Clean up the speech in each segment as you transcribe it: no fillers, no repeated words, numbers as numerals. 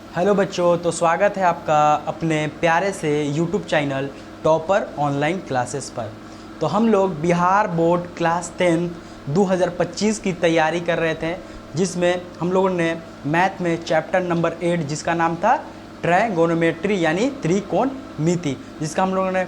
Hello बच्चों, तो स्वागत है आपका अपने प्यारे से YouTube channel topper online classes पर। तो हम लोग बिहार बोर्ड क्लास 10 2025 की तैयारी कर रहे थे, जिसमें हम लोगों ने मैथ में चैप्टर नंबर 8 जिसका नाम था ट्रायगोनोमेट्री यानी त्रिकोणमिति, जिसका हम लोगों ने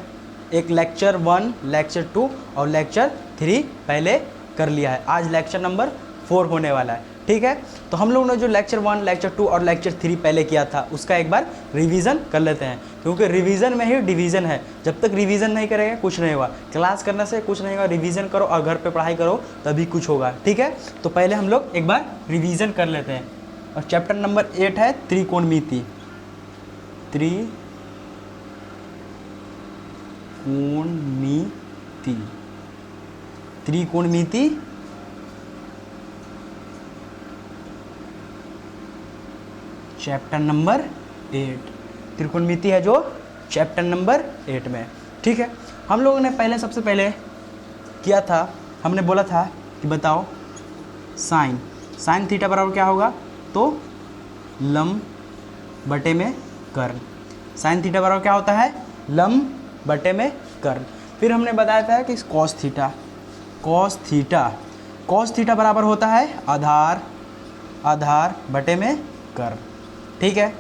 एक लेक्चर 1, लेक्चर 2 और लेक्चर 3 पहले कर लिया है। आज लेक्चर नंबर 4 होने वाला है, ठीक है। तो हम लोगों ने जो लेक्चर 1, लेक्चर 2 और लेक्चर 3 पहले किया था उसका एक बार रिवीजन कर लेते हैं, क्योंकि रिवीजन में ही डिवीज़न है। जब तक रिवीजन नहीं करेंगे कुछ नहीं होगा, क्लास करने से कुछ नहीं होगा। रिवीजन करो और घर पे पढ़ाई करो तभी कुछ होगा, ठीक है। तो पहले हम लोग एक बार रिवीजन कर लेते हैं। और चैप्टर नंबर 8 है त्रिकोणमिति। त्रिकोणमिति चैप्टर नंबर 8 त्रिकोणमिति है जो चैप्टर नंबर 8 में, ठीक है। हम लोगों ने पहले सबसे पहले किया था, हमने बोला था कि बताओ साइन थीटा बराबर क्या होगा, तो लंब बटे में कर्ण। साइन थीटा बराबर क्या होता है, लंब बटे में कर्ण। फिर हमने बताया था कि कॉस थीटा बराबर होता है आधार बटे में कर्ण, ठीक है।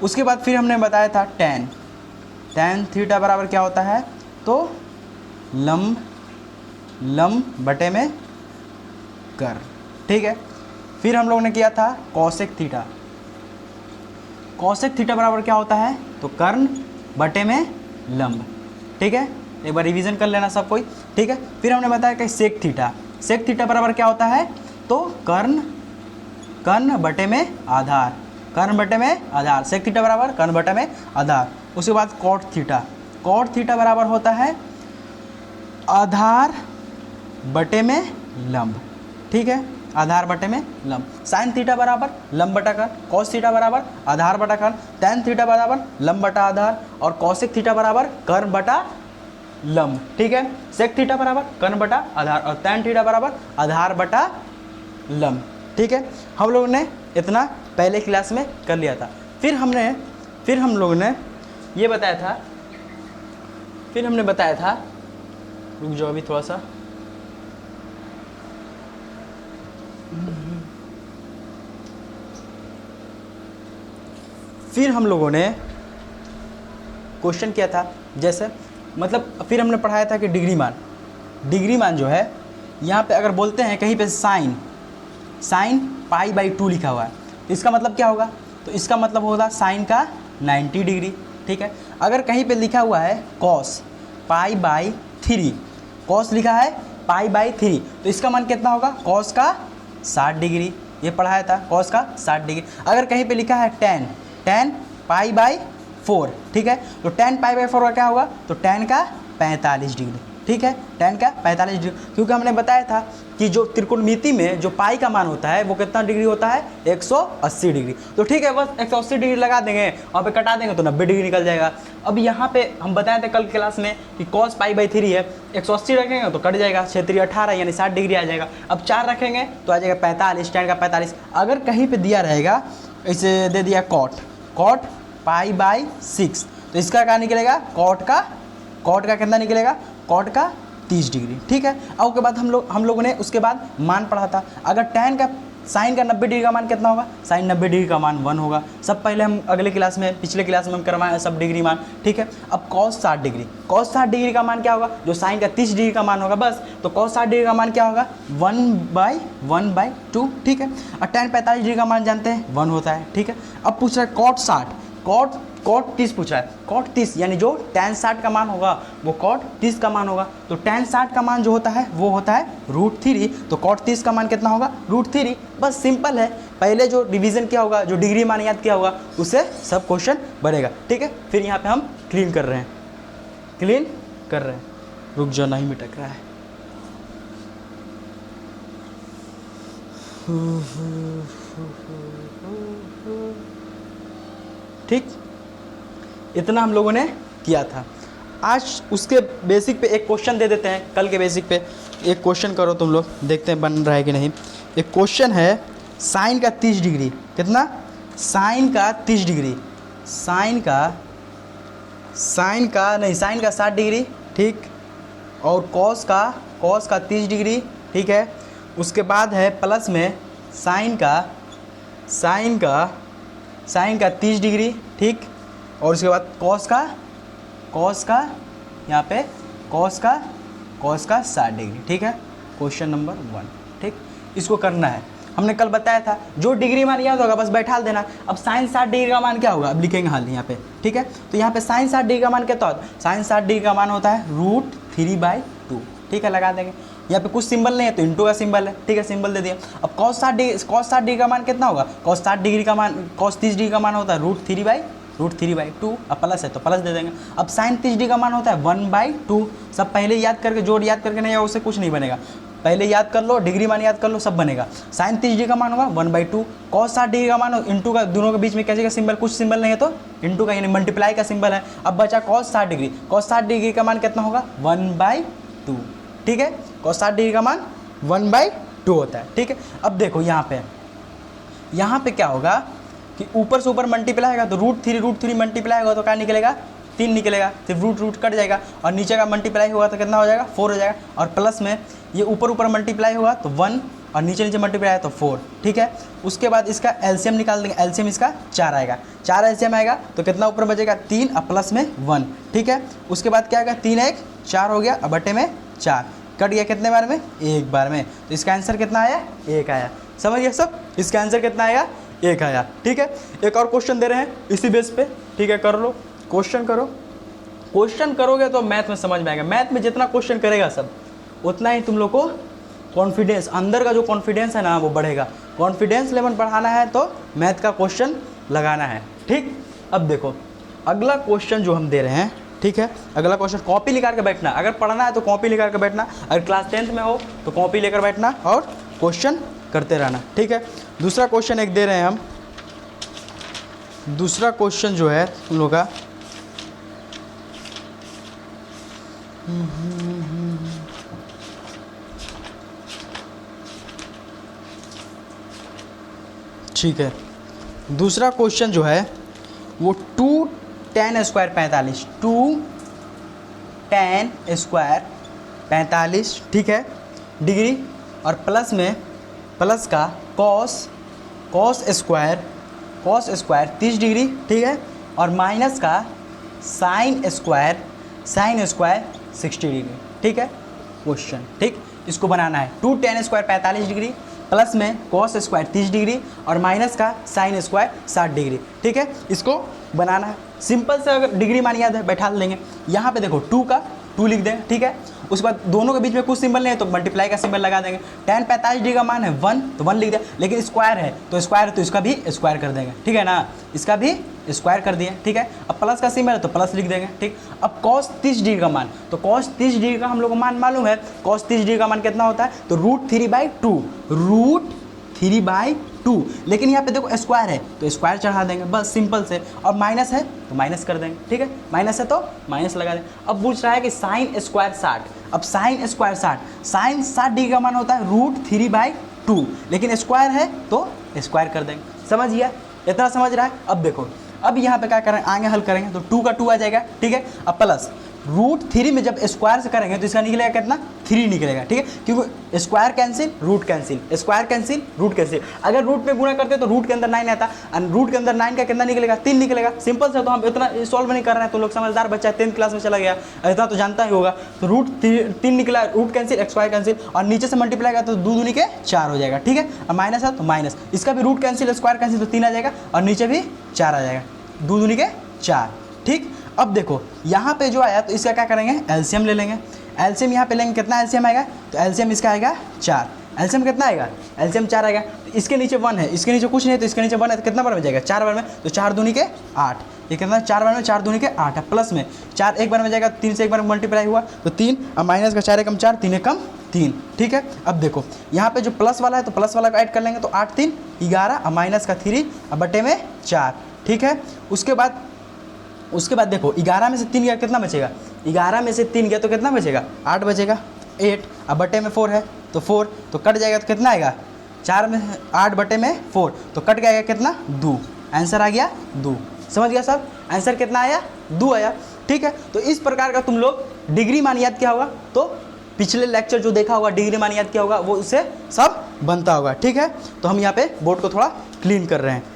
उसके बाद फिर हमने बताया था टैन थीटा बराबर क्या होता है, तो लंब बटे में कर्ण, ठीक है। फिर हम लोगों ने किया था कॉसेक थीटा बराबर क्या होता है, तो कर्ण बटे में लंब, ठीक है। एक बार रिवीजन कर लेना सब कोई, ठीक है। फिर हमने बताया कि सेक थीटा बराबर क्या होता है, तो कर्ण बटे में आधार, सेक थीटा बराबर कर्ण बटे में आधार। उसके बाद कॉट थीटा बराबर होता है आधार बटे में लंब, ठीक है, आधार बटे में लंब। साइन थीटा बराबर लंब बटा कर्ण, कॉस थीटा बराबर आधार बटा कर्ण, टैन थीटा बराबर लंब बटा आधार और कॉसेक थीटा बराबर कर्ण बटा लंब, ठीक है। सेक थीटा बराबर कर्ण बटा आधार और टैन थीटा बराबर आधार बटा लंब, ठीक है। हम लोगों ने इतना पहले क्लास में कर लिया था। फिर हम लोगों ने ये बताया था, रुक जाओ अभी थोड़ा सा। फिर हम लोगों ने क्वेश्चन किया था, जैसे मतलब फिर हमने पढ़ाया था कि डिग्री मान जो है, यहाँ पे अगर बोलते हैं कहीं पे साइन π/2 लिखा हुआ है, तो इसका मतलब क्या होगा, तो इसका मतलब होगा साइन का 90 डिग्री, ठीक है। अगर कहीं पे लिखा हुआ है कॉस π/3, कॉस लिखा है π/3, तो इसका मान कितना होगा, कॉस का 60 डिग्री, ये पढ़ाया था, कॉस का 60 डिग्री। अगर कहीं पे लिखा है tan π/4, ठीक है, तो tan π/4 का क्या होगा, तो tan का 45 डिग्री, ठीक है, tan का 45 डिग्री। क्योंकि हमने बताया था कि जो त्रिकोणमिति में जो पाई का मान होता है वो कितना डिग्री होता है, 180 डिग्री। तो ठीक है, बस 180 डिग्री लगा देंगे, वहाँ पे कटा देंगे तो 90 डिग्री निकल जाएगा। अब यहाँ पे हम बताए थे कल क्लास में कि cos π/3 है, 180 रखेंगे तो कट जाएगा, 6×3 = 18 यानी 60 डिग्री आ जाएगा। अब 4 रखेंगे तो आ जाएगा 45, tan का 45। अगर कहीं पर दिया रहेगा, इसे दे दिया कॉट π/6, तो इसका क्या निकलेगा, कॉट का कितना निकलेगा, कॉट का 30 डिग्री, ठीक है। और उसके बाद हम लोगों ने उसके बाद मान पढ़ा था, अगर साइन का 90 डिग्री का मान कितना होगा, साइन 90 डिग्री का मान 1 होगा। सब पहले हम पिछले क्लास में हम करवाए सब डिग्री मान, ठीक है। अब cos 60 डिग्री का मान क्या होगा, जो साइन का 30 डिग्री का मान होगा बस, तो cos 60 डिग्री का मान क्या होगा, 1/2, ठीक है। और tan 45 डिग्री का मान जानते हैं 1 होता है, ठीक है। अब पूछ रहा है cot 30 पूछ रहा है, cot 30 यानी जो tan 60 का मान होगा वो cot 30 का मान होगा। तो tan 60 का मान जो होता है वो होता है √3, तो cot 30 का मान कितना होगा, √3। बस सिंपल है, पहले जो डिवीजन किया होगा, जो डिग्री मान याद किया होगा, उससे सब क्वेश्चन बनेगा, ठीक है। फिर यहाँ पे हम क्लीन कर रहे हैं, रुक जाओ नहीं मिटक रहा है। ठीक, इतना हम लोगों ने किया था। आज उसके बेसिक पे एक क्वेश्चन दे देते हैं, कल के बेसिक पे एक क्वेश्चन करो तुम लोग, देखते हैं बन रहा है कि नहीं। एक क्वेश्चन है साइन का 30 डिग्री, कितना साइन का 30 डिग्री, साइन का 60 डिग्री, ठीक, और कॉस का 30 डिग्री, ठीक है। उसके बाद है प्लस में साइन का 30 डिग्री, ठीक, और उसके बाद कॉस का यहाँ पे कॉस का 60 डिग्री, ठीक है। क्वेश्चन नंबर 1, ठीक। इसको करना है, हमने कल बताया था जो डिग्री मान याद होगा बस बैठा देना। अब साइन 60 डिग्री का मान क्या होगा, अब लिखेंगे हाल यहाँ पे, ठीक है। तो यहाँ पे साइन 60 डिग्री का मान कितना होता है, साइन 60 डिग्री का मान होता है √3/2, ठीक है, लगा देंगे। यहाँ पे कुछ सिंबल नहीं है तो इंटू का सिंबल है, ठीक है, सिंबल दे दिया। अब cos 60 डिग्री का मान कितना होगा, cos 30 डिग्री का मान होता है √3/2, अब प्लस है तो प्लस दे देंगे। अब साइन 30 डिग्री का मान होता है 1/2। सब पहले याद करके, जोड़ याद करके नहीं, उससे कुछ नहीं बनेगा, पहले याद कर लो, डिग्री मान याद कर लो, सब बनेगा। साइन 30 डिग्री का मान होगा 1/2, cos 60 डिग्री का मान इंटू का, दोनों के बीच में कैसे का सिंबल, कुछ सिंबल नहीं है तो इंटू का, यानी मल्टीप्लाई का सिंबल है। अब बचा cos 60 डिग्री का मान कितना होगा 1/2, ठीक है। cos 60 डिग्री का मान 1/2 होता है, ठीक है। अब देखो यहाँ पे क्या होगा कि ऊपर से ऊपर मल्टीप्लाई होगा तो √3 मल्टीप्लाई होगा तो क्या निकलेगा, 3 निकलेगा, फिर रूट कट जाएगा, और नीचे का मल्टीप्लाई होगा तो कितना हो जाएगा, 4 हो जाएगा, और प्लस में ये ऊपर मल्टीप्लाई होगा तो 1, और नीचे मल्टीप्लाई है तो 4, ठीक है। उसके बाद इसका एलसीएम निकाल देंगे, एलसीएम इसका 4 आएगा, 4 एलसीएम आएगा तो कितना ऊपर बचेगा 3, और प्लस में 1, ठीक है। उसके बाद क्या आएगा, 3 1 4 हो गया, और बटे में 4 कट गया, कितने बार में, एक बार में, तो इसका आंसर कितना आया, 1 आया। समझ गए सब, इसका आंसर कितना आया, 1 आया, ठीक है। एक और क्वेश्चन दे रहे हैं इसी बेस पे, ठीक है, कर लो, क्वेश्चन करोगे तो मैथ में समझ में आएगा। मैथ में जितना क्वेश्चन करेगा सब उतना ही तुम लोग को कॉन्फिडेंस, अंदर का जो कॉन्फिडेंस है ना वो बढ़ेगा। कॉन्फिडेंस लेवल बढ़ाना है तो मैथ का क्वेश्चन लगाना है, ठीक। अब देखो अगला क्वेश्चन जो हम दे रहे हैं, ठीक है, अगला क्वेश्चन कॉपी लेकर के बैठना, अगर पढ़ना है तो कॉपी लेकर के बैठना, अगर क्लास 10th में हो तो कॉपी लेकर बैठना और क्वेश्चन करते रहना, ठीक है। दूसरा क्वेश्चन एक दे रहे हैं हम, दूसरा क्वेश्चन जो है तुम लोग का ठीक है, दूसरा क्वेश्चन जो है वो 2 tan स्क्वायर 45, 2 tan स्क्वायर 45, ठीक है, डिग्री, और प्लस में प्लस का cos स्क्वायर 30 डिग्री, ठीक है, और माइनस का साइन स्क्वायर 60 डिग्री, ठीक है। क्वेश्चन, ठीक, इसको बनाना है। 2 tan स्क्वायर 45 डिग्री, प्लस में cos स्क्वायर 30 डिग्री, और माइनस का साइन स्क्वायर 60 डिग्री, ठीक है, इसको बनाना है। सिंपल से अगर डिग्री मान याद है बैठा लेंगे, यहाँ पे देखो 2 का 2 लिख देंगे, ठीक है। उसके बाद दोनों के बीच में कुछ सिंबल नहीं है तो मल्टीप्लाई का सिंबल लगा देंगे। tan 45 डिग्री का मान है 1 तो 1 लिख दें, लेकिन स्क्वायर है तो इसका भी स्क्वायर कर देंगे, ठीक है ना, इसका भी स्क्वायर कर दिए, ठीक है। अब प्लस का सिंबल है तो प्लस लिख देंगे, ठीक। अब cos 30 डिग्री का मान, तो cos 30 डिग्री का हम लोग को मान मालूम है, cos 30 डिग्री का मान कितना होता है, तो √3/2, लेकिन यहाँ पे देखो स्क्वायर है तो स्क्वायर चढ़ा देंगे, बस सिंपल से। और माइनस है तो माइनस कर देंगे, ठीक है, माइनस है तो माइनस लगा देंगे। अब पूछ रहा है कि साइन स्क्वायर 60, अब साइन स्क्वायर 60 डिग्री का मान होता है √3/2, लेकिन स्क्वायर है तो स्क्वायर कर देंगे। समझ गया, इतना समझ रहा है। अब देखो, अब यहाँ पे क्या करेंगे, आगे हल करेंगे तो 2 का 2 आ जाएगा, ठीक है। अब प्लस √3 में जब स्क्वायर से करेंगे तो इसका निकलेगा कितना, 3 निकलेगा, ठीक है, क्योंकि square cancel, root cancel, square cancel, root cancel. अगर रूट में गुणा करते तो रूट के अंदर 9 आता, और रूट के अंदर 9 का कितना निकलेगा, 3 निकलेगा। सिंपल से, तो हम इतना सॉल्व नहीं कर रहे हैं, तो लोग समझदार बच्चा 10th क्लास में चला गया, इतना तो जानता ही होगा। तो √3 निकला, रूट कैंसिल, स्क्वायर कैंसिल, और नीचे से मल्टीप्लाई का तो 2 दूनी के 4 हो जाएगा, ठीक है। और माइनस है तो माइनस, इसका भी रूट कैंसिल, स्क्वायर कैंसिल, तो 3 आ जाएगा, और नीचे भी 4 आ जाएगा, 2 दूनी के 4, ठीक। अब देखो यहाँ पे जो आया तो इसका क्या करेंगे, एलसीएम ले लेंगे। एलसीएम यहाँ पे लेंगे, कितना एलसीएम आएगा, तो एलसीएम इसका आएगा 4, एलसीएम कितना आएगा, एलसीएम 4 आएगा। तो इसके नीचे 1 है, इसके नीचे कुछ नहीं है तो इसके नीचे 1 है, तो कितना बार में जाएगा, 4 बार में, तो 4 दूनी के 8, ये कितना 4 बार में, 4 दूनी के 8 है, प्लस में 4 एक बार में जाएगा, 3 से एक बार में मल्टीप्लाई हुआ तो 3, और माइनस का 4 एकम 4, 3 एकम 3, ठीक है। अब देखो यहाँ पे जो प्लस वाला है तो प्लस वाला को ऐड कर लेंगे तो 8 3 11, और माइनस का 3, और बटे में 4, ठीक है। उसके बाद देखो 11 में से 3 गया कितना बचेगा, 11 में से 3 गया तो कितना बचेगा, 8 बचेगा, 8, अब बटे में 4 है तो 4, तो कट जाएगा तो कितना आएगा, 4 में 8 बटे में 4 तो कट जाएगा कितना, 2, आंसर आ गया 2। समझ गया सब, आंसर कितना आया 2 आया। ठीक है, तो इस प्रकार का तुम लोग डिग्री मान याद किया होगा, तो पिछले लेक्चर जो देखा होगा डिग्री मान याद किया होगा वो उससे सब बनता होगा। ठीक है, तो हम यहाँ पे बोर्ड को थोड़ा क्लीन कर रहे हैं।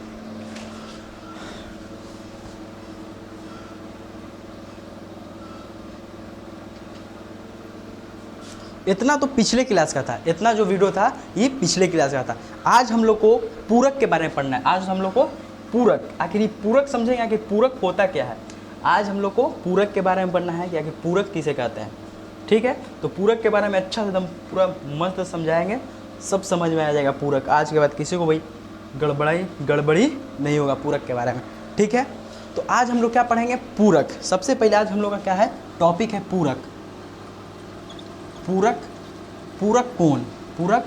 इतना तो पिछले क्लास का था, इतना जो वीडियो था ये पिछले क्लास का था। आज हम लोग को पूरक के बारे में पढ़ना है। आज हम लोग को पूरक, आखिर ये पूरक समझेंगे आखिर पूरक होता क्या है। आज हम लोग को पूरक के बारे में पढ़ना है कि आखिर पूरक किसे कहते हैं। ठीक है, तो पूरक के बारे में अच्छा से एकदम पूरा मस्त समझाएंगे, सब समझ में आ जाएगा पूरक। आज के बाद किसी को भाई गड़बड़ी नहीं होगा पूरक के बारे में। ठीक है, तो आज हम लोग क्या पढ़ेंगे, पूरक। सबसे पहले आज हम लोग का क्या है, टॉपिक है पूरक। पूरक, पूरक कौन, पूरक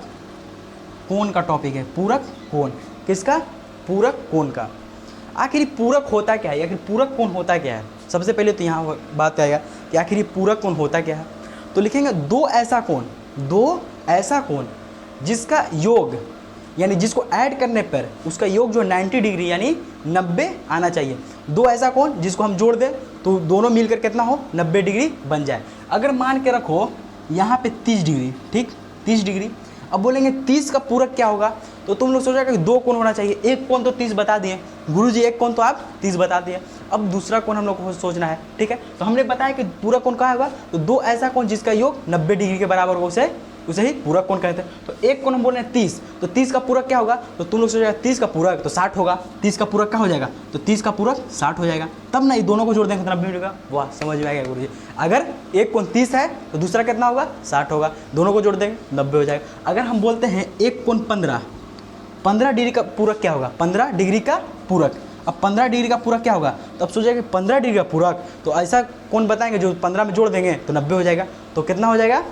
कौन का टॉपिक है, पूरक कौन, किसका, पूरक कौन का। आखिर पूरक होता क्या है, आखिर पूरक कौन होता क्या है। सबसे पहले तो यहाँ बात आएगा कि आखिर ये पूरक कौन होता क्या है। तो लिखेंगे दो ऐसा कौन जिसका योग यानी जिसको ऐड करने पर उसका योग जो 90 डिग्री यानी 90 आना चाहिए। दो ऐसा कौन जिसको हम जोड़ दें तो दोनों मिलकर कितना हो, 90 डिग्री बन जाए। अगर मान के रखो यहाँ पे 30 डिग्री, ठीक 30 डिग्री। अब बोलेंगे 30 का पूरक क्या होगा, तो तुम लोग सोचेगा कि दो कोण होना चाहिए। एक कोण तो 30 बता दिए गुरुजी, एक कोण तो आप 30 बता दिए। अब दूसरा कोण हम लोग को सोचना है। ठीक है, तो हमने बताया कि पूरक कोण क्या होगा, तो दो ऐसा कोण जिसका योग 90 डिग्री के बराबर होगा उसे ही पूरक कोण कहते हैं। तो एक कोण हम बोल रहे हैं 30, तो 30 का पूरक क्या होगा, तो तुम लोग सोचेगा 30 का पूरक तो 60 होगा। 30 का पूरक क्या हो जाएगा, तो 30 का पूरक 60 हो जाएगा। तब ना ये दोनों को जोड़ देंगे तो 90 मिलेगा। वाह, समझ में आ गया गुरुजी। अगर एक कोण 30 है तो दूसरा कितना होगा, 60 होगा। दोनों को जोड़ देंगे 90 हो जाएगा। अगर हम बोलते हैं एक कोण 15 डिग्री का पूरक क्या होगा, 15 डिग्री का पूरक। अब 15 डिग्री का पूरक क्या होगा, तो अब सोचेगा कि 15 डिग्री का पूरक, तो ऐसा कौन बताएंगे जो 15 में जोड़ देंगे तो 90 हो जाएगा। तो कितना हो जाएगा,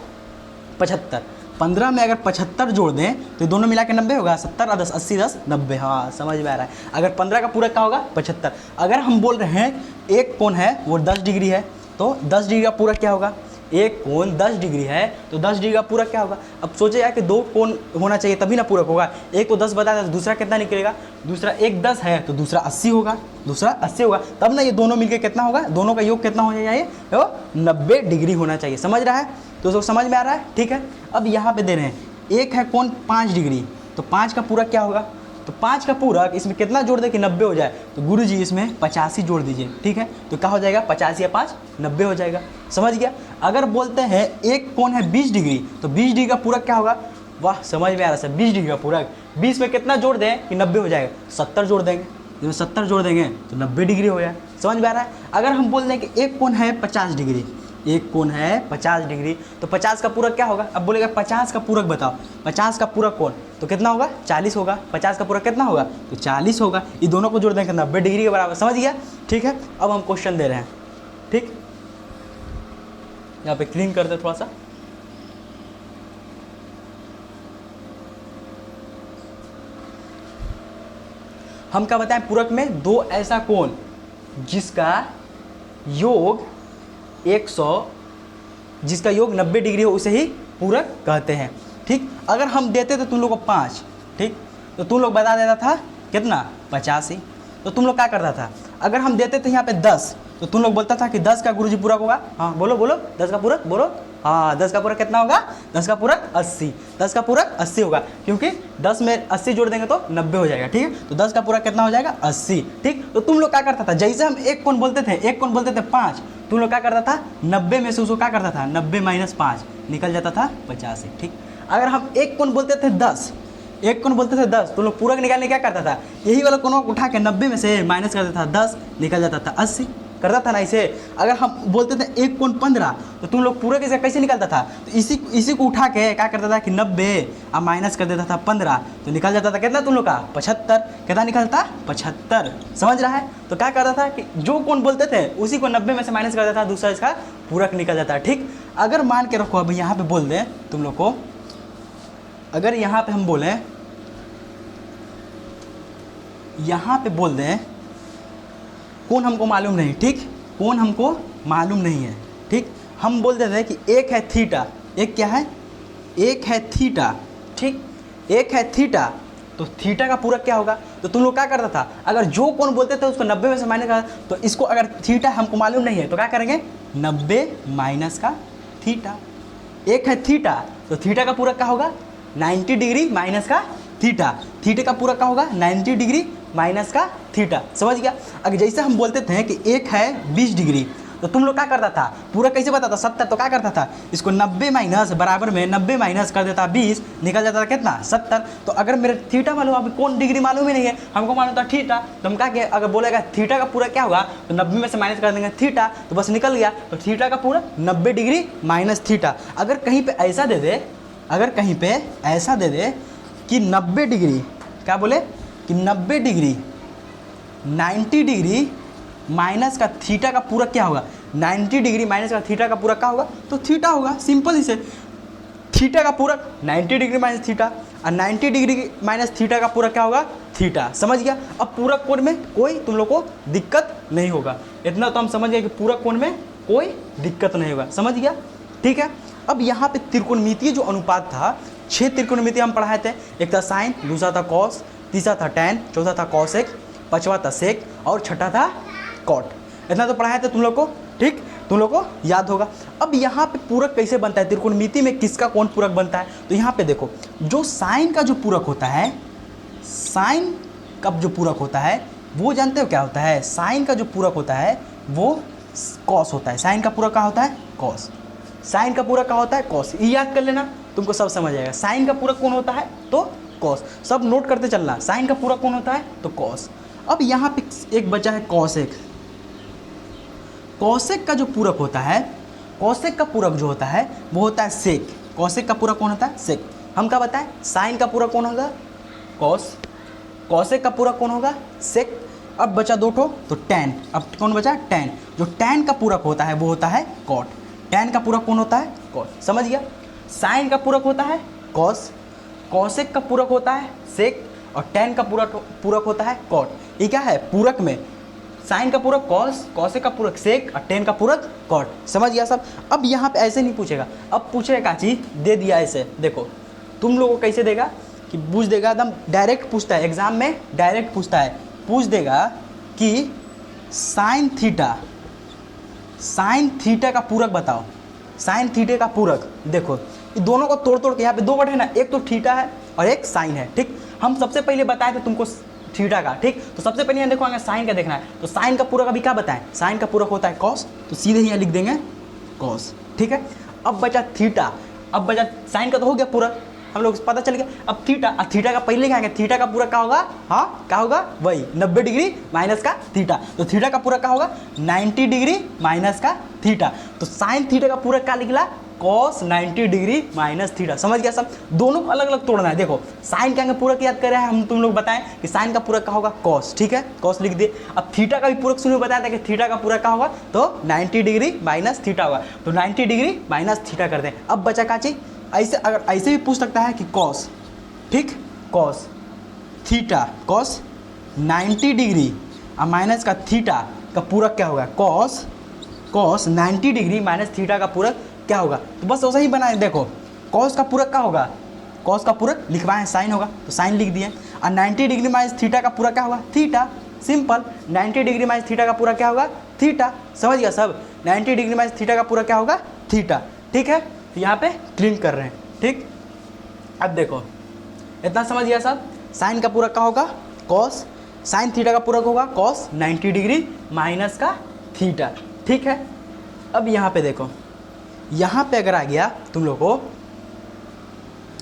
75। 15 में अगर 75 जोड़ दें तो दोनों मिला के 90 होगा। 70 और 10 80 10 90। हाँ, समझ में आ रहा है। अगर 15 का पूरक क्या होगा, 75। अगर हम बोल रहे हैं एक कोण है वो 10 डिग्री है, तो 10 डिग्री का पूरक क्या होगा, एक कोण 10 डिग्री है तो 10 डिग्री का पूरक क्या होगा। अब सोचे यार कि दो कोण होना चाहिए तभी ना पूरक होगा। एक तो 10 बताया तो दूसरा कितना निकलेगा, दूसरा एक 10 है तो दूसरा 80 होगा, दूसरा 80 होगा। तब ना ये दोनों मिलकर कितना होगा, दोनों का योग कितना हो जाएगा, तो 90 डिग्री होना चाहिए। समझ रहा है, तो उसको समझ में आ रहा है। ठीक है, अब यहाँ पे दे रहे हैं एक है कोण 5 डिग्री, तो 5 का पूरक क्या होगा, तो 5 का पूरक इसमें कितना जोड़ दे कि 90 हो जाए, तो गुरुजी इसमें 85 जोड़ दीजिए। ठीक है, तो क्या हो जाएगा, 50 या 5 90 हो जाएगा। समझ गया। अगर बोलते हैं एक कोण है 20 डिग्री, तो 20 डिग्री का पूरक क्या होगा, वाह समझ में आ रहा है सर। 20 डिग्री का पूरक 20 में कितना जोड़ दें कि 90 हो जाएगा, 70 जोड़ देंगे। जब 70 जोड़ देंगे तो 90 डिग्री हो जाए। समझ में आ रहा है। अगर हम बोल दें कि एक कोण है 50 डिग्री, एक कोण है 50 डिग्री, तो 50 का पूरक क्या होगा। अब बोलेगा 50 का पूरक बताओ, 50 का पूरक कोण तो कितना होगा, 40 होगा। 50 का पूरक कितना होगा, तो 40 होगा। ये दोनों को जोड़ देंगे 90 डिग्री के बराबर। समझ गया। ठीक है, अब हम क्वेश्चन दे रहे हैं। ठीक, यहाँ पे क्लीन कर दे थोड़ा सा। हम क्या बताएं, पूरक में दो ऐसा कोण जिसका योग 90 डिग्री हो उसे ही पूरक कहते हैं। ठीक, अगर हम देते तो तुम लोग को 5, ठीक, तो तुम लोग बता देता था कितना, 85। तो तुम लोग क्या करता था, अगर हम देते थे यहाँ पे 10 तो तुम लोग बोलता था कि 10 का गुरुजी पूरक होगा। हाँ बोलो 10 का पूरक बोलो। हाँ, 10 का पूरक कितना होगा, 10 का पूरक 80। 10 का पूरक 80 होगा, क्योंकि 10 में 80 जोड़ देंगे तो 90 हो जाएगा। ठीक है, तो 10 का पूरक कितना हो जाएगा, 80। ठीक, तो तुम लोग क्या करता था, जैसे हम एक कोण बोलते थे 5, तुम लोग क्या करता था, 90 में से उसको क्या करता था, 90 माइनस 5 निकल जाता था 85। ठीक, अगर हम एक कोण बोलते थे 10, तुम लोग पूरक निकालने क्या करता था, यही वाला कोण उठा के 90 में से माइनस कर देता था, 10 निकल जाता था 80। करता था ना इसे। अगर हम बोलते थे एक कोण 15, तो तुम लोग पूरक इसे कैसे निकलता था, तो इसी को उठा के क्या करता था कि 90 अब माइनस कर देता था 15, तो निकल जाता था कितना तुम लोग का, 75। कितना निकलता, 75। समझ रहा है। तो क्या करता था कि जो कोण बोलते थे उसी को 90 में से माइनस कर देता था, दूसरा इसका पूरक निकल जाता है। ठीक, अगर मान के रखो अब यहाँ पे बोल दें तुम लोग को, अगर यहाँ पे हम बोलें, यहाँ पे बोल दें कोण हमको मालूम नहीं। ठीक, कोण हमको मालूम नहीं है। ठीक, हम बोल देते हैं कि एक है थीटा, एक क्या है, एक है थीटा। ठीक, एक है थीटा तो थीटा का पूरक क्या होगा। तो तुम लोग क्या करता था, अगर जो कोण बोलते थे उसको 90 में से माइनस का, तो इसको अगर थीटा हमको मालूम नहीं है तो क्या करेंगे, 90 माइनस का थीटा। एक है थीटा, तो थीटा का पूरक क्या होगा, 90 डिग्री माइनस का थीटा। थीटा का पूरक क्या होगा, 90 डिग्री माइनस का थीटा। समझ गया। अगर जैसे हम बोलते थे कि एक है 20 डिग्री, तो तुम लोग क्या करता था, पूरा कैसे बताता 70, तो क्या करता था, इसको 90 माइनस बराबर में 90 माइनस कर देता 20, निकल जाता था कितना 70। तो अगर मेरे थीटा मालूम, अभी कौन डिग्री मालूम ही नहीं है, हमको मालूम था थीटा, तो हम क्या किया, अगर बोलेगा थीटा का पूरा क्या होगा, तो 90 में से माइनस कर देंगे थीटा, तो बस निकल गया। तो थीटा का पूरा 90 डिग्री माइनस थीटा। अगर कहीं पर ऐसा दे दे, अगर कहीं पर ऐसा दे दे कि 90 डिग्री, क्या बोले कि 90 डिग्री 90 डिग्री माइनस का थीटा का पूरक क्या होगा, 90 डिग्री माइनस का थीटा का पूरक क्या होगा, तो थीटा होगा। सिंपल ही से थीटा का पूरक 90 डिग्री माइनस थीटा, और 90 डिग्री माइनस थीटा का पूरक क्या होगा, थीटा। समझ गया। अब पूरक कोण में कोई तुम लोग को दिक्कत नहीं होगा, इतना तो हम समझ गए कि पूरक कोण में कोई दिक्कत नहीं होगा। समझ गया, ठीक है। अब यहाँ पे त्रिकोणमितीय जो अनुपात था, 6 त्रिकोणमितीय हम पढ़ाए थे। एक था साइन, दूसरा था कॉस, तीसरा था टैन, चौथा था कॉसेक, पांचवा था सेक और छठा था कॉट। इतना तो पढ़ाए थे तुम लोग को, ठीक, तुम लोग को याद होगा। अब यहाँ पे पूरक कैसे बनता है, त्रिकोणमिति में किसका कौन पूरक बनता है, तो यहाँ पे देखो, जो साइन का जो पूरक होता है, साइन का जो पूरक होता है वो जानते हो क्या होता है, साइन का जो पूरक होता है वो कॉस होता है। साइन का पूरक क्या होता है, कॉस। साइन का पूरक क्या होता है, कॉस। ये याद कर लेना, तुमको सब समझ आएगा। साइन का पूरक कौन होता है, तो कॉस। सब नोट करते चलना, साइन का पूरक कौन होता है, तो कॉस। अब यहाँ पे एक बचा है कॉसेक। कॉसेक का जो पूरक होता है, कॉसेक का पूरक जो होता है वो होता है सेक। कॉसेक का पूरक कौन होता है, सेक। हम क्या बताएं, साइन का पूरक कौन होगा, कॉस। कॉसेक का पूरक कौन होगा, सेक। अब बचा दो ठो, तो टैन। अब कौन बचा, टैन। जो टैन का पूरक होता है वो होता है कॉट। टैन का पूरक कौन होता है, कॉट। समझ गया। साइन का पूरक होता है कॉस, कॉसेक का पूरक होता है सेक, और टैन का पूरक होता है कॉट। ये क्या है, पूरक में साइन का पूरक कॉस, कॉसेक का पूरक सेक और टैन का पूरक कॉट। समझ गया सब। अब यहाँ पे ऐसे नहीं पूछेगा, अब पूछेगा चीज दे दिया ऐसे। देखो तुम लोगों को कैसे देगा कि पूछ देगा, एकदम डायरेक्ट पूछता है एग्जाम में, डायरेक्ट पूछता है, पूछ देगा कि साइन थीटा, साइन थीटा का पूरक बताओ। साइन थीटा का पूरक देखो, ये दोनों को तोड़ तोड़ के, यहाँ पे दो वर्ड है ना, एक तो थीटा है और एक साइन है, ठीक। हम सबसे पहले बताए थे तुमको थीटा का, ठीक। तो सबसे पहले यहाँ देखो, अगर साइन का देखना है तो साइन का पूरक अभी क्या बताएं, साइन का पूरक होता है कॉस, तो सीधे यहाँ लिख देंगे कॉस, ठीक है। अब बचा थीटा, अब बचा साइन का तो हो गया पूरक, हम लोग पता चल गया। अब थीटा, अब थीटा का पहले क्या है, थीटा का पूरक क्या होगा, हाँ क्या होगा, वही 90 डिग्री माइनस का थीटा। तो थीटा का पूरक क्या होगा, 90 डिग्री माइनस का थीटा। तो साइन थीटा का पूरक क्या निकला, कॉस 90 डिग्री माइनस थीटा। समझ गया सब। दोनों को अलग अलग तोड़ना है। देखो साइन का पूरक याद कर रहे हैं हम, तुम लोग बताएं कि साइन का पूरक क्या होगा, कॉस, ठीक है, कॉस लिख दिए। अब थीटा का भी पूरक सुनो, बताया था कि थीटा का पूरक क्या होगा, तो 90 डिग्री माइनस थीटा होगा, तो 90 डिग्री माइनस थीटा कर दें। अब बचा का चीज, ऐसे अगर ऐसे भी पूछ सकता है कि कॉस, ठीक, कॉस थीटा, कॉस 90 डिग्री और माइनस का थीटा का पूरक क्या होगा, cos, cos 90 degree minus theta का पूरक क्या होगा। तो बस वैसा ही बनाए। देखो कॉस का पूरक क्या होगा, कॉस का पूरक लिखवाएं साइन होगा, तो साइन लिख दिए। और 90 डिग्री माइनस थीटा का पूरक क्या होगा, theta. Simple, 90 degree minus theta का पूरक क्या होगा, थीटा। समझ गया सब। 90 डिग्री माइनस थीटा का पूरक क्या होगा, थीटा, ठीक है। तो यहाँ पे क्लीन कर रहे हैं, ठीक। अब देखो इतना समझ गया सब। साइन का पूरक क्या होगा, कॉस, साइन थीटा का पूरक होगा कॉस 90 डिग्री माइनस का थीटा, ठीक है। अब यहाँ पे देखो, यहाँ पे अगर आ गया तुम लोग को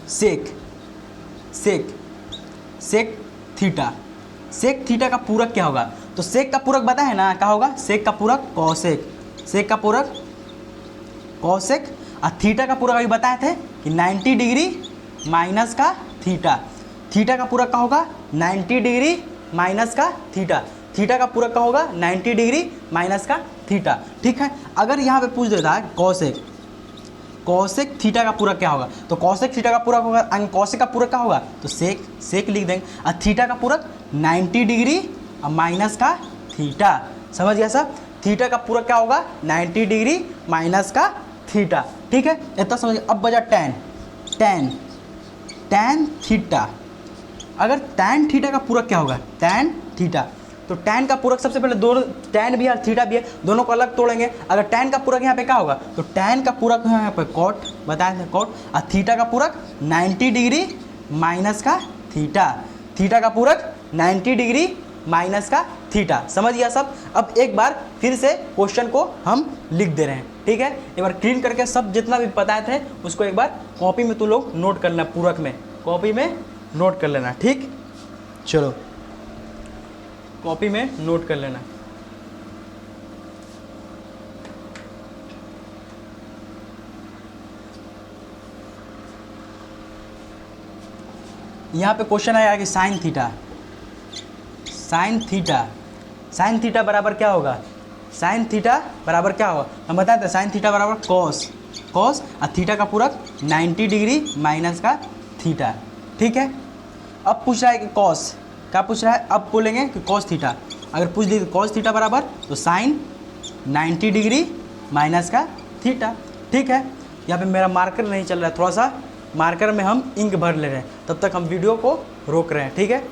सेक, सेक, सेक थीटा, सेक थीटा का पूरक क्या होगा, तो सेक का पूरक बताए ना क्या होगा, सेक का पूरक कॉसेक, सेक का पूरक कॉसेक। और थीटा का पूरक अभी बताए थे कि 90 डिग्री माइनस का थीटा। थीटा का पूरक क्या होगा, 90 डिग्री माइनस का थीटा। थीटा का पूरक क्या होगा, 90 डिग्री माइनस का थीटा, ठीक है। अगर यहाँ पे पूछ देता है कॉसेक, कॉसेक थीटा का पूरक क्या होगा, तो कॉसेक थीटा का पूरक होगा, कॉसेक का पूरक क्या होगा, तो सेक, सेक लिख देंगे। और थीटा का पूरक 90 डिग्री और माइनस का थीटा। समझ गया सर। थीटा का पूरक क्या होगा, 90 डिग्री माइनस का थीटा, ठीक है। इतना समझ। अब बजा टैन, टैन, टैन थीटा, अगर tan थीटा का पूरक क्या होगा, tan थीटा, तो tan का पूरक सबसे पहले दो tan भी है और थीटा भी है, दोनों को अलग तोड़ेंगे। अगर tan का पूरक यहाँ पे क्या होगा, तो tan का पूरक है यहाँ पे cot, बताए थे cot, और थीटा का पूरक 90 डिग्री माइनस का थीटा, थीटा का पूरक 90 डिग्री माइनस का थीटा। समझ गया सब। अब एक बार फिर से क्वेश्चन को हम लिख दे रहे हैं, ठीक है। एक बार क्लीन करके सब जितना भी बताए थे उसको एक बार कॉपी में तू लोग नोट कर लेना, पूरक में कॉपी में नोट कर लेना, ठीक। चलो कॉपी में नोट कर लेना। यहाँ पे क्वेश्चन आया कि sine theta, sine theta, sine theta बराबर क्या होगा, साइन थीटा बराबर क्या होगा, हम बताते हैं साइन थीटा बराबर कॉस, कॉस और थीटा का पूरक 90 डिग्री माइनस का थीटा, ठीक है। अब पूछ रहा है कि कॉस, क्या पूछ रहा है, अब बोलेंगे कि कॉस थीटा, अगर पूछ दी कॉस थीटा बराबर तो साइन 90 डिग्री माइनस का थीटा, ठीक है। यहाँ पे मेरा मार्कर नहीं चल रहा है, थोड़ा सा मार्कर में हम इंक भर ले रहे हैं, तब तक हम वीडियो को रोक रहे हैं, ठीक है।